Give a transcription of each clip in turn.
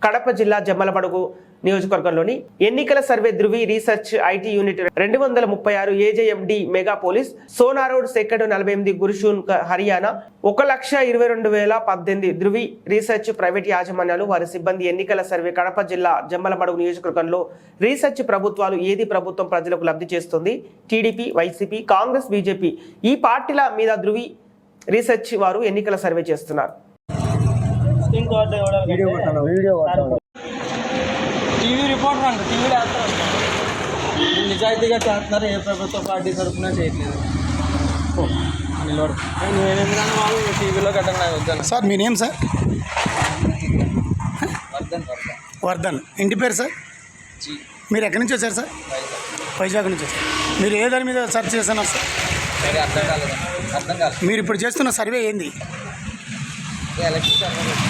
కడప జిల్లా జమ్మలమడుగు నియోజకవర్గంలోని ఎన్నికల survey Dhruvi research IT unit 236 AJMD mega police Sona road sector 48 గురుషూన్ హర్యానా 1,22,018 ధృవి రీసెర్చ్ ప్రైవేట్ యాజమాన్యాలు వారి సిబ్బంది ఎన్నికల సర్వే కడప జిల్లా జమ్మలమడుగు నియోజకవర్గంలో రీసెర్చ్ ప్రభుత్వాలు ఏది ప్రభుత్వం ప్రజలకు లబ్ధి చేస్తుంది, టీడీపీ, వైసీపీ, కాంగ్రెస్, బీజేపీ ఈ పార్టీల మీద ధృవి రీసెర్చ్ వారు ఎన్నికల సర్వే చేస్తున్నారు. టీవీ రిపోర్టర్ అంట, టీవీలో వేస్తారు. నిజాయితీగా చేస్తున్నారు, ఏ ప్రభుత్వ పార్టీ తరఫున చేయట్లేదు. నేను ఎందుకన్నా వాళ్ళు టీవీలో కట్టండి నాకు వద్దాను. సార్ మీ నేమ్ సార్? వర్ధన్. వర్ధన్. ఇంటి పేరు సార్? మీరు ఎక్కడి నుంచి వచ్చారు సార్? వైజాగ్ నుంచి వచ్చారు. మీరు ఏ దాని మీద సెర్చ్ చేస్తున్నారు సార్? అర్థం కాదు. మీరు ఇప్పుడు చేస్తున్న సర్వే ఏంది?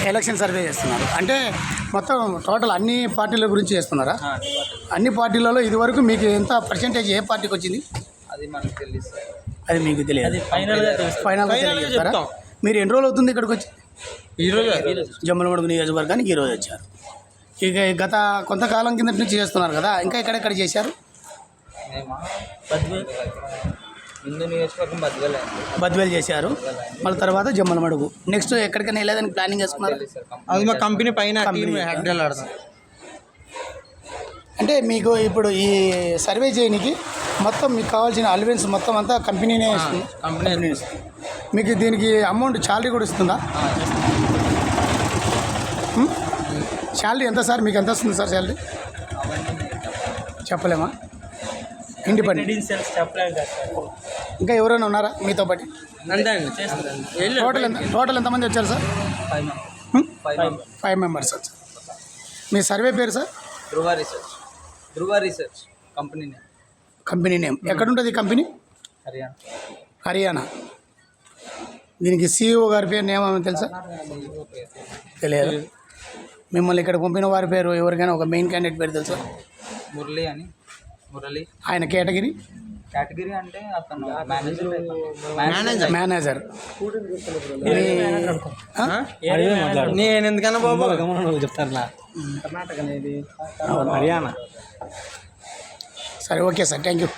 ఎలక్షన్ సర్వే చేస్తున్నారు అంటే మొత్తం టోటల్ అన్ని పార్టీల గురించి చేస్తున్నారా? అన్ని పార్టీలలో ఇదివరకు మీకు ఎంత పర్సెంటేజ్ ఏ పార్టీకి వచ్చింది? అది మనకు తెలియదు. అది మీకు తెలియదు. ఫైనల్గా తెలియజేస్తారా? మీరు ఎన్ని రోజులు అవుతుంది ఇక్కడికి వచ్చి? ఈరోజు జమ్మలమడుగు నియోజకవర్గానికి ఈరోజు వచ్చారు. ఇక గత కొంతకాలం కిందటి నుంచి చేస్తున్నారు కదా, ఇంకా ఎక్కడెక్కడ చేశారు? హిందూ నియోజకవర్గం బద్వేల్ చేశారు, మళ్ళీ తర్వాత జమ్మలమడుగు. నెక్స్ట్ ఎక్కడికైనా వెళ్ళేదని ప్లానింగ్ చేసుకున్నారు? అది మా కంపెనీ పైన అంటే మీకు ఇప్పుడు ఈ సర్వే చేయడానికి మొత్తం మీకు కావాల్సిన అలవెన్స్ మొత్తం అంతా కంపెనీనే ఇస్తుంది. కంపెనీ మీకు దీనికి అమౌంట్ శాలరీ కూడా ఇస్తుందా? శాలరీ ఎంత సార్? మీకు ఎంత వస్తుంది సార్ శాలరీ? చెప్పలేమా? ఇండిపెండెంట్. ఇంకా ఎవరైనా ఉన్నారా మీతో పాటు? టోటల్ ఎంతమంది వచ్చారు సార్? 5 మెంబర్స్ వచ్చారు. మీ సర్వే పేరు సార్? ధృవ రీసెర్చ్ కంపెనీ నేమ్ ఎక్కడ ఉంటుంది? కంపెనీ హర్యానా. దీనికి CEO గారి పేరు నేమ్ ఏమైనా తెలుసా? తెలియదు. మిమ్మల్ని ఇక్కడ పంపిన వారి పేరు ఎవరికైనా ఒక మెయిన్ క్యాండిడేట్ పేరు తెలుసా? మురళి. ఆయన కేటగిరీ అంటే అతను మేనేజర్. నేను ఎందుకన్నా బాబు చెప్తాను. కర్ణాటక అనేది హర్యానా. సరే, ఓకే సార్, థ్యాంక్ యూ.